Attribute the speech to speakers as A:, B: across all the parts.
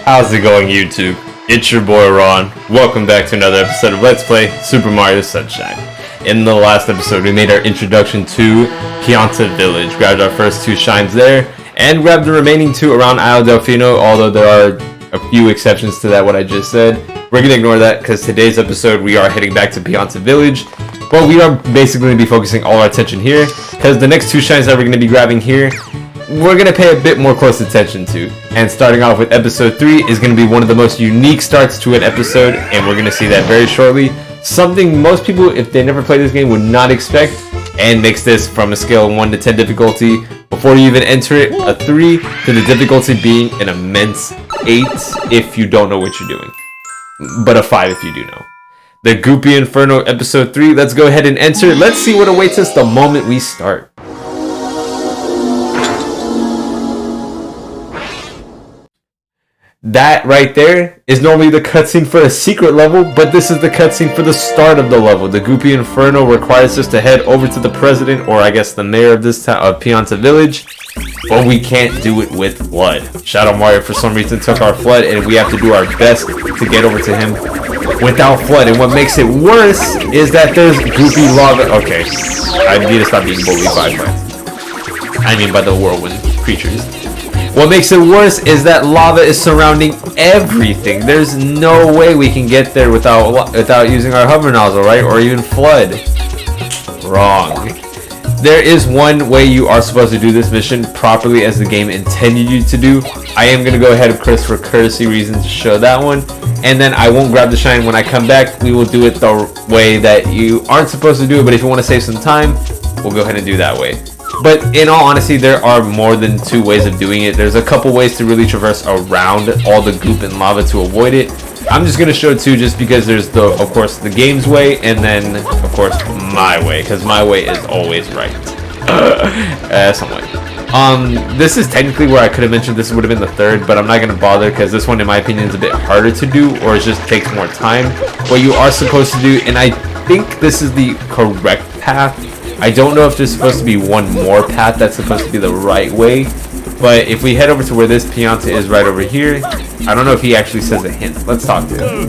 A: How's it going, YouTube? It's your boy Ron. Welcome back to another episode of Let's Play Super Mario Sunshine. In the last episode, we made our introduction to Pianta Village, grabbed our first 2 shines there, and grabbed the remaining 2 around Isle Delfino, although there are a few exceptions to that, what I just said. We're gonna ignore that, because today's episode, we are heading back to Pianta Village, but we are basically going to be focusing all our attention here, because the next 2 shines that we're going to be grabbing here, we're going to pay a bit more close attention to. And starting off with episode 3 is going to be one of the most unique starts to an episode, and we're going to see that very shortly. Something most people, if they never played this game, would not expect, and makes this from a scale of 1 to 10 difficulty, before you even enter it, a 3, to the difficulty being an immense 8 if you don't know what you're doing. But a 5 if you do know. The Goopy Inferno episode 3, let's go ahead and enter. Let's see what awaits us the moment we start. That right there is normally the cutscene for a secret level, but this is the cutscene for the start of the level. The Goopy Inferno requires us to head over to the president, or I guess the mayor of this town, of Pianta Village, but we can't do it with FLUDD. Shadow Mario for some reason took our FLUDD, and we have to do our best to get over to him without FLUDD. And what makes it worse is that there's goopy lava. Okay, I need to stop being bullied by friends. I mean by the whirlwind creatures. What makes it worse is that lava is surrounding everything. There's no way we can get there without using our hover nozzle, right? Or even FLUDD. Wrong. There is one way you are supposed to do this mission properly as the game intended you to do. I am going to go ahead, of course, for courtesy reasons to show that one. And then I won't grab the shine when I come back. We will do it the way that you aren't supposed to do it. But if you want to save some time, we'll go ahead and do that way. But in all honesty, there are more than 2 ways of doing it. There's a couple ways to really traverse around all the goop and lava to avoid it. I'm just going to show 2 just because there's, of course, the game's way, and then, of course, my way, because my way is always right. Somewhat. This is technically where I could have mentioned this would have been the 3rd, but I'm not going to bother because this one, in my opinion, is a bit harder to do, or it just takes more time. What you are supposed to do, and I think this is the correct path. I don't know if there's supposed to be one more path that's supposed to be the right way, but if we head over to where this Pianta is right over here, I don't know if he actually says a hint. Let's talk to him.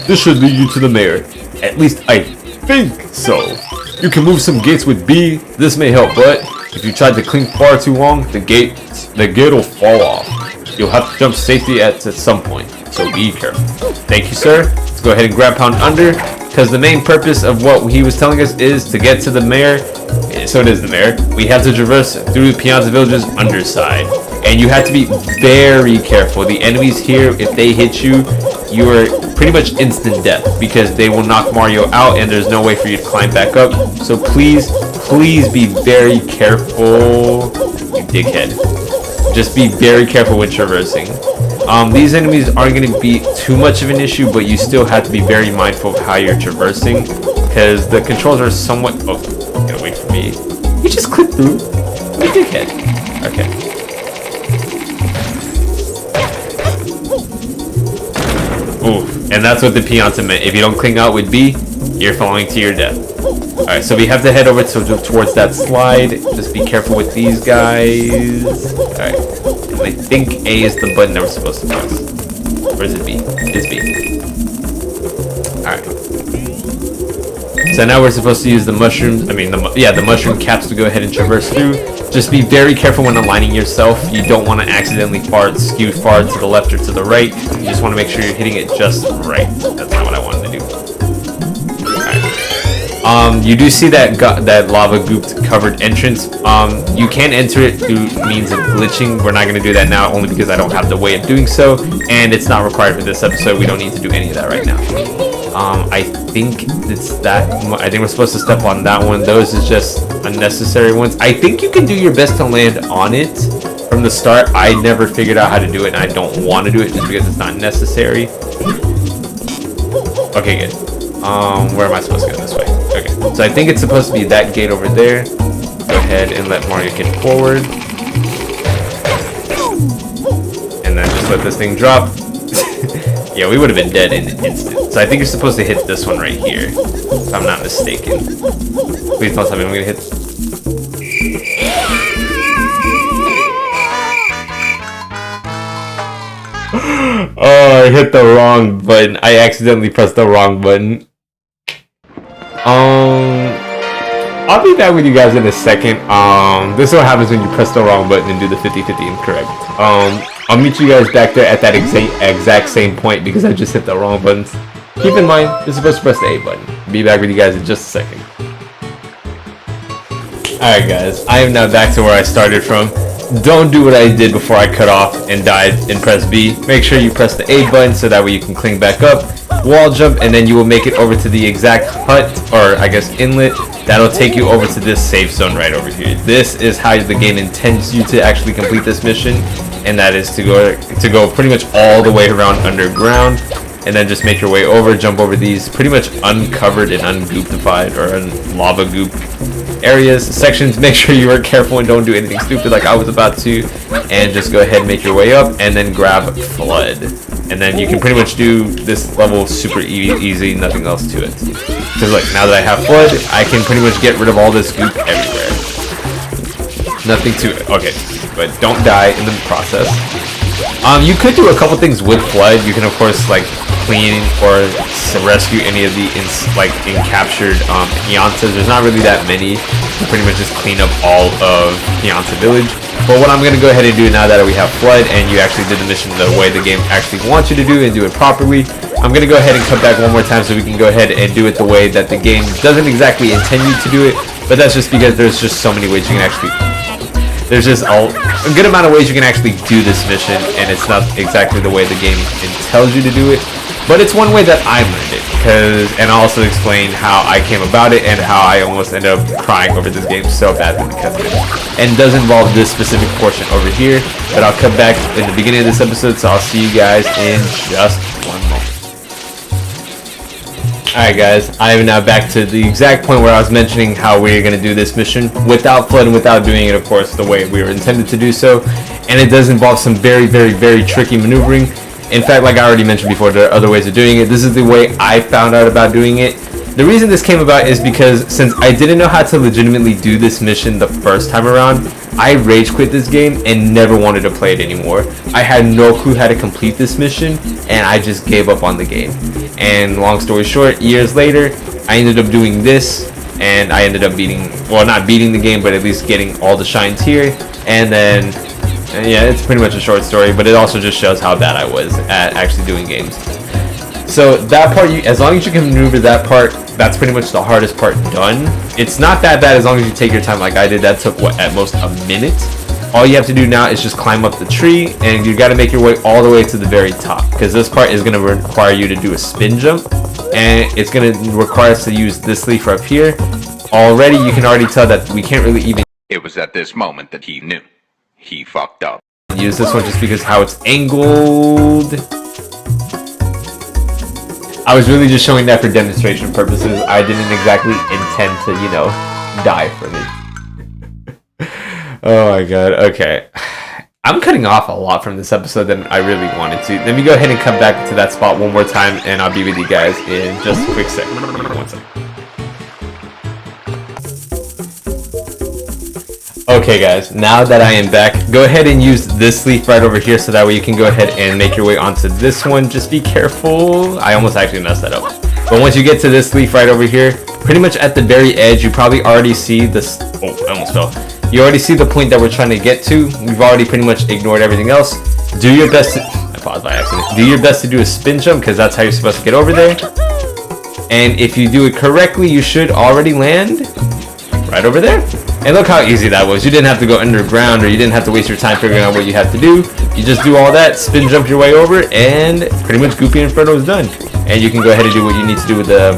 A: This should lead you to the mayor. At least I think so. You can move some gates with B. This may help, but if you try to cling far too long, the gate will fall off. You'll have to jump safely at some point, so be careful. Thank you, sir. Let's go ahead and grab Pound Under, because the main purpose of what he was telling us is to get to the mayor. So it is the mayor. We have to traverse through Pianta Village's underside, and you have to be very careful. The enemies here, if they hit you, you are pretty much instant death because they will knock Mario out, and there's no way for you to climb back up. So please be very careful, you dickhead. Just be very careful when traversing. These enemies aren't going to be too much of an issue, but you still have to be very mindful of how you're traversing, because the controls are somewhat... Oh, get away from me. You just clipped through. You dickhead. Okay. Ooh, and that's what the Pianta meant. If you don't cling out with B, you're falling to your death. Alright, so we have to head over towards that slide. Just be careful with these guys. Alright. I think A is the button that we're supposed to press. Or is it B? It's B. Alright. So now we're supposed to use the mushrooms, the mushroom caps to go ahead and traverse through. Just be very careful when aligning yourself. You don't want to accidentally skew far to the left or to the right. You just want to make sure you're hitting it just right. That's not what I wanted to do. You do see that lava gooped covered entrance. You can enter it through means of glitching. We're not going to do that now, only because I don't have the way of doing so, and it's not required for this episode. We don't need to do any of that right now. I think it's that. I think we're supposed to step on that one. Those is just unnecessary ones. I think you can do your best to land on it from the start. I never figured out how to do it, and I don't want to do it just because it's not necessary. Okay, good. Where am I supposed to go? This way. Okay, so I think it's supposed to be that gate over there. Go ahead and let Mario get forward. And then just let this thing drop. Yeah, we would have been dead in an instant. So I think you're supposed to hit this one right here, if I'm not mistaken. Please don't tell me I'm going to hit... Oh, I hit the wrong button. I accidentally pressed the wrong button. I'll be back with you guys in a second. This is what happens when you press the wrong button and do the 50-50 incorrect. I'll meet you guys back there at that exact same point because I just hit the wrong buttons. Keep in mind, you're supposed to press the A button. Be back with you guys in just a second. Alright guys, I am now back to where I started from. Don't do what I did before I cut off and died and press B. Make sure you press the A button so that way you can cling back up. Wall jump, and then you will make it over to the exact hut, or I guess inlet. That'll take you over to this safe zone right over here. This is how the game intends you to actually complete this mission, and that is to go pretty much all the way around underground, and then just make your way over, jump over these pretty much uncovered and ungoopified or lava goop areas, sections. Make sure you are careful and don't do anything stupid like I was about to, and just go ahead and make your way up and then grab Flood, and then you can pretty much do this level super easy, nothing else to it. Because look, now that I have Flood, I can pretty much get rid of all this goop everywhere. Nothing to it. Okay, but don't die in the process. You could do a couple things with Flood. You can of course like clean or rescue any of the encaptured Piantas. There's not really that many. You pretty much just clean up all of Pianta Village. But what I'm going to go ahead and do now that we have Flood and you actually did the mission the way the game actually wants you to do and do it properly, I'm going to go ahead and come back one more time so we can go ahead and do it the way that the game doesn't exactly intend you to do it. But that's just because there's just so many ways you can actually... There's just a good amount of ways you can actually do this mission, and it's not exactly the way the game tells you to do it. But it's one way that I learned it, and I'll also explain how I came about it and how I almost ended up crying over this game so badly because of it. And does involve this specific portion over here, but I'll come back in the beginning of this episode, so I'll see you guys in just one moment. Alright guys, I am now back to the exact point where I was mentioning how we're going to do this mission without Flood and without doing it, of course, the way we were intended to do so. And it does involve some very, very, very tricky maneuvering. In fact, like I already mentioned before, there are other ways of doing it. This is the way I found out about doing it. The reason this came about is because since I didn't know how to legitimately do this mission the first time around, I rage quit this game and never wanted to play it anymore. I had no clue how to complete this mission and I just gave up on the game. And long story short, years later, I ended up doing this and I ended up not beating the game, but at least getting all the shines here. And then, yeah, it's pretty much a short story, but it also just shows how bad I was at actually doing games. So that part, as long as you can maneuver that part, that's pretty much the hardest part done. It's not that bad as long as you take your time like I did. That took, what, at most a minute? All you have to do now is just climb up the tree, and you got to make your way all the way to the very top, because this part is going to require you to do a spin jump, and it's going to require us to use this leaf up here. Already, you can already tell that we can't really even...
B: It was at this moment that he knew. He fucked up.
A: Use this one just because how it's angled. I was really just showing that for demonstration purposes. I didn't exactly intend to, you know, die from it. Oh my god, okay. I'm cutting off a lot from this episode than I really wanted to. Let me go ahead and come back to that spot one more time, and I'll be with you guys in just a quick second. 1 second. Okay guys, now that I am back, go ahead and use this leaf right over here so that way you can go ahead and make your way onto this one. Just be careful. I almost actually messed that up. But once you get to this leaf right over here, pretty much at the very edge, you probably already see this. Oh, I almost fell. You already see the point that we're trying to get to. We've already pretty much ignored everything else. Do your best to... I paused by accident. Do your best to do a spin jump because that's how you're supposed to get over there. And if you do it correctly, you should already land right over there. And look how easy that was. You didn't have to go underground, or you didn't have to waste your time figuring out what you had to do. You just do all that, spin jump your way over, and pretty much Goopy Inferno is done. And you can go ahead and do what you need to do with the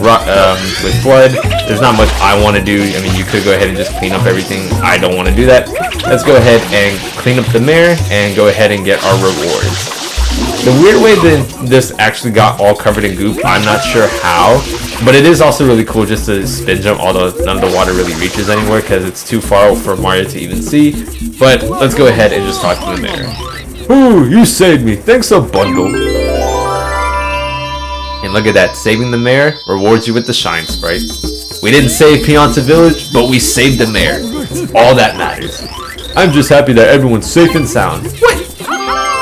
A: with Flood. There's not much I want to do. I mean, you could go ahead and just clean up everything. I don't want to do that. Let's go ahead and clean up the mare and go ahead and get our rewards. The weird way that this actually got all covered in goop, I'm not sure how, but it is also really cool just to spin jump, although none of the water really reaches anywhere because it's too far for Mario to even see. But let's go ahead and just talk to the mare. Ooh, you saved me. Thanks a bundle. And look at that, saving the mare rewards you with the shine sprite. We didn't save Pianta Village, but we saved the mare. All that matters. I'm just happy that everyone's safe and sound. What?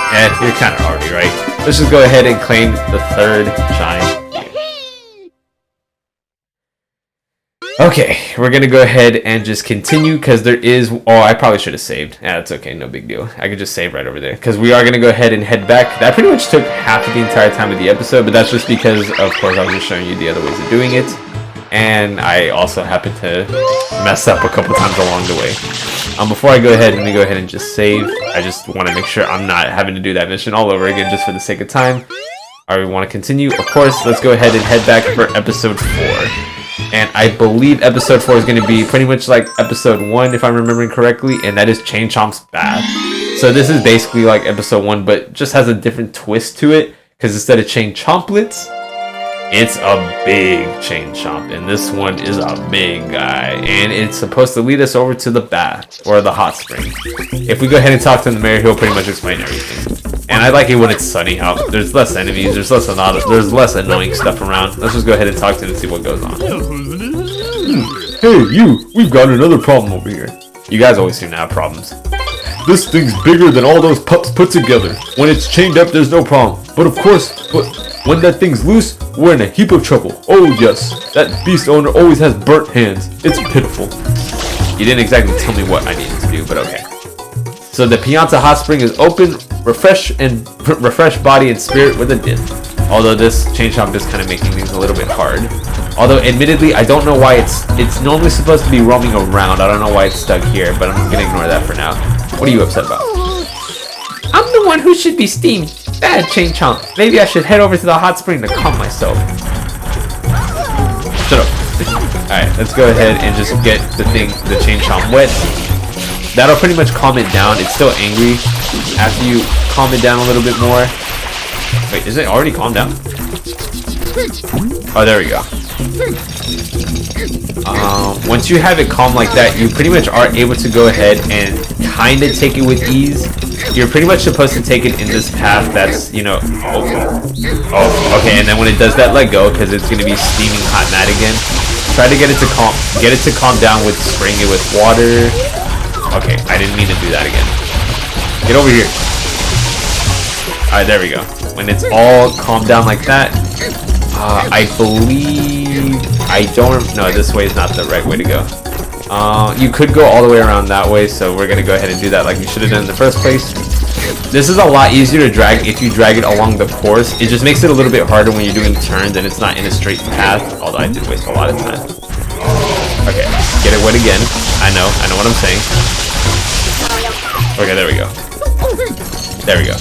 A: And you're kind of already right. let's just go ahead and claim the third shine. Okay, we're gonna go ahead and just continue because there is. Oh, I probably should have saved. Yeah, that's okay, no big deal. I could just save right over there because we are gonna go ahead and head back. That pretty much took half of the entire time of the episode, but that's just because, of course, I was just showing you the other ways of doing it, and I also happened to mess up a couple times along the way. Before I go ahead, let me go ahead and just save. I just want to make sure I'm not having to do that mission all over again just for the sake of time. Alright, we want to continue. Of course, let's go ahead and head back for episode 4. And I believe episode 4 is going to be pretty much like episode 1, if I'm remembering correctly, and that is Chain Chomp's bath. So this is basically like episode 1, but just has a different twist to it, because instead of Chain Chomplets, it's a big Chain Chomp, and this one is a big guy, and it's supposed to lead us over to the bath, or the hot spring. If we go ahead and talk to the mayor, he'll pretty much explain everything. And I like it when it's sunny out. There's less enemies, there's less annoying stuff around. Let's just go ahead and talk to him and see what goes on. Hey, you! We've got another problem over here. You guys always seem to have problems. This thing's bigger than all those pups put together. When it's chained up, there's no problem. But of course, when that thing's loose, we're in a heap of trouble. Oh yes, that beast owner always has burnt hands. It's pitiful. You didn't exactly tell me what I needed to do, but okay. So the Piazza Hot Spring is open, refresh body and spirit with a dip. Although this Chain Chomp is kind of making things a little bit hard. Although admittedly, I don't know why it's normally supposed to be roaming around. I don't know why it's stuck here, but I'm just gonna ignore that for now. What are you upset about? I'm the one who should be steamed. Bad Chain Chomp. Maybe I should head over to the hot spring to calm myself. Shut up. Alright, let's go ahead and just get the Chain Chomp wet. That'll pretty much calm it down. It's still angry. After you calm it down a little bit more. Wait, is it already calmed down? Oh, there we go. Once you have it calm like that, you pretty much are able to go ahead and kind of take it with ease. You're pretty much supposed to take it in this path that's, you know, oh, okay, and then when it does that, let go, because it's going to be steaming hot mad again. Try to get it to calm down with spraying it with water. Okay, I didn't mean to do that again. Get over here. Alright, there we go. When it's all calmed down like that, I believe... No, this way is not the right way to go. You could go all the way around that way, so we're going to go ahead and do that like we should have done in the first place. This is a lot easier to drag if you drag it along the course. It just makes it a little bit harder when you're doing turns and it's not in a straight path, although I did waste a lot of time. Okay, get it wet again. I know what I'm saying. Okay, there we go. There we go.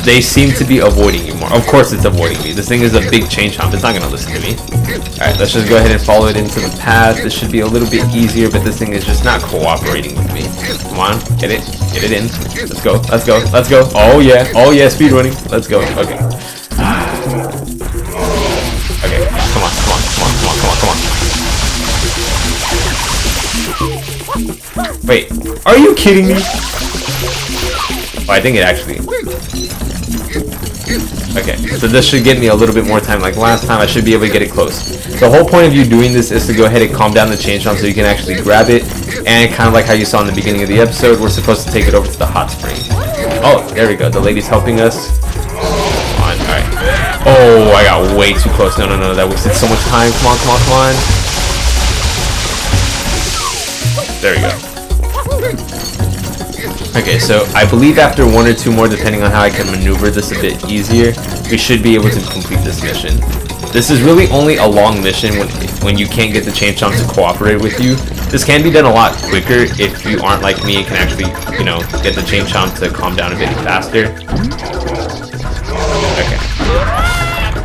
A: They seem to be avoiding you more. Of course it's avoiding me. This thing is a big Chain Chomp. It's not going to listen to me. Alright, let's just go ahead and follow it into the path. This should be a little bit easier, but this thing is just not cooperating with me. Come on, get it in. Let's go. Oh yeah, speed running. Let's go. Okay. Okay, come on. Wait, are you kidding me? Oh, I think it actually... Okay, so this should get me a little bit more time. Like last time, I should be able to get it close. The whole point of you doing this is to go ahead and calm down the Chain Chomp so you can actually grab it. And kind of like how you saw in the beginning of the episode, we're supposed to take it over to the hot spring. Oh, there we go. The lady's helping us. Come on, alright. Oh, I got way too close. No, that wasted so much time. Come on. There we go. Okay, so I believe after 1 or 2 more, depending on how I can maneuver this a bit easier, we should be able to complete this mission. This is really only a long mission when you can't get the Chain Chomp to cooperate with you. This can be done a lot quicker if you aren't like me and can actually, you know, get the Chain Chomp to calm down a bit faster. Okay.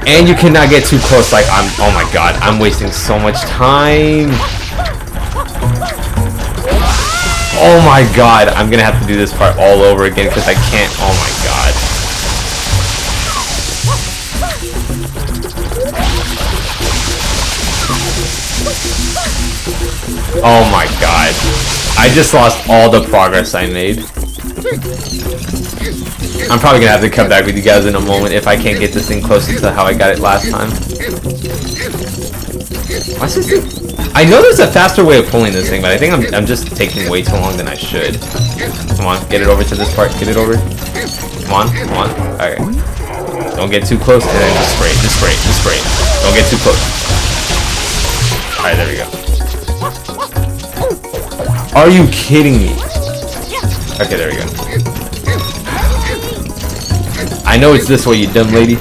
A: And you cannot get too close, like oh my god, I'm wasting so much time. Oh my god, I'm gonna have to do this part all over again because I can't. Oh my god. Oh my god. I just lost all the progress I made. I'm probably gonna have to come back with you guys in a moment if I can't get this thing closer to how I got it last time. What's this thing? I know there's a faster way of pulling this thing, but I think I'm just taking way too long than I should. Come on, get it over to this part. Get it over. Come on. Alright. Don't get too close, and then just spray, just spray, just spray. Don't get too close. Alright, there we go. Are you kidding me? Okay, there we go. I know it's this way, you dumb lady.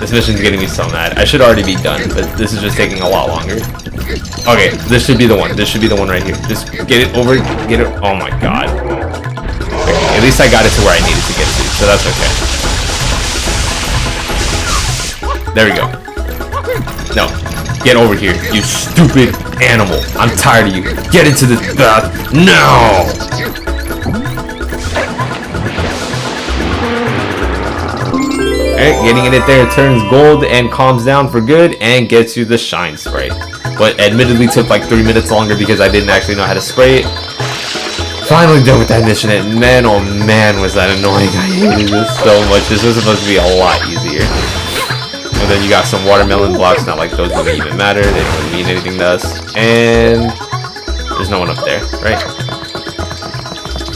A: This mission's getting me so mad. I should already be done, but this is just taking a lot longer. Okay, this should be the one. This should be the one right here. Just get it over, get it. Oh my god. Okay, at least I got it to where I needed to get it to, so that's okay. There we go. No, get over here, you stupid animal. I'm tired of you. Get into the bath. No! Alright, getting in it there, it turns gold and calms down for good and gets you the shine spray. But admittedly took like 3 minutes longer because I didn't actually know how to spray it. Finally done with that mission, and man, oh man, was that annoying. I hated this so much. This was supposed to be a lot easier. And then you got some watermelon blocks, not like those wouldn't even matter. They don't really mean anything to us. And there's no one up there, right?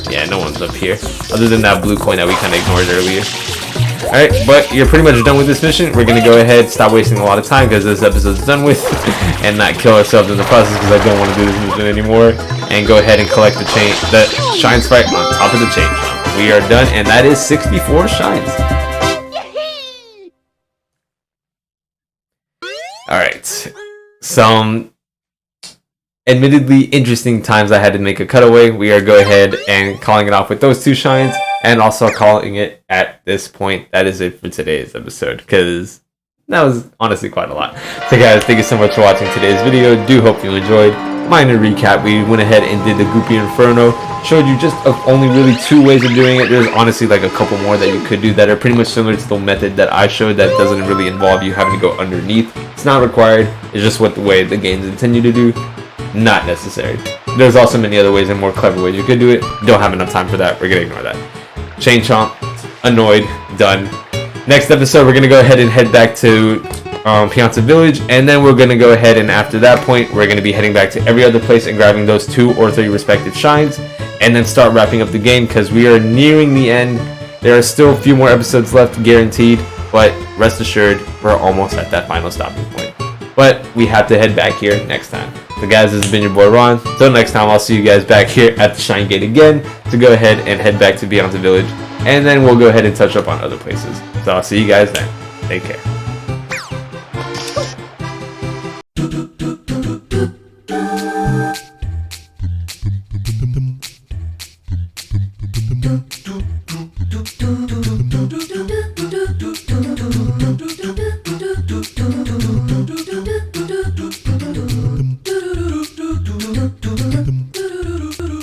A: Yeah, no one's up here. Other than that blue coin that we kind of ignored earlier. Alright, but you're pretty much done with this mission. We're gonna go ahead, stop wasting a lot of time because this episode's done with, and not kill ourselves in the process because I don't want to do this mission anymore. And go ahead and collect the shine sprite on top of the chain. We are done, and that is 64 shines. Alright, some admittedly interesting times I had to make a cutaway. We are go ahead and calling it off with those 2 shines. And also calling it at this point. That is it for today's episode, because that was honestly quite a lot. So guys, thank you so much for watching today's video. Do hope you enjoyed. Minor recap, we went ahead and did the Goopy Inferno. Showed you just only really 2 ways of doing it. There's honestly like a couple more that you could do that are pretty much similar to the method that I showed that doesn't really involve you having to go underneath. It's not required. It's just what the way the game's intended to do. Not necessary. There's also many other ways and more clever ways you could do it. Don't have enough time for that. We're gonna ignore that. Chain chomp, annoyed, done. Next episode, we're gonna go ahead and head back to Piazza Village, and then we're gonna go ahead and after that point, we're gonna be heading back to every other place and grabbing those 2 or 3 respective shines, and then start wrapping up the game because we are nearing the end. There are still a few more episodes left, guaranteed, but rest assured, we're almost at that final stopping point. But we have to head back here next time. So guys, this has been your boy Ron. Till next time, I'll see you guys back here at the Shine Gate again to go ahead and head back to Pianta Village. And then we'll go ahead and touch up on other places. So I'll see you guys then. Take care.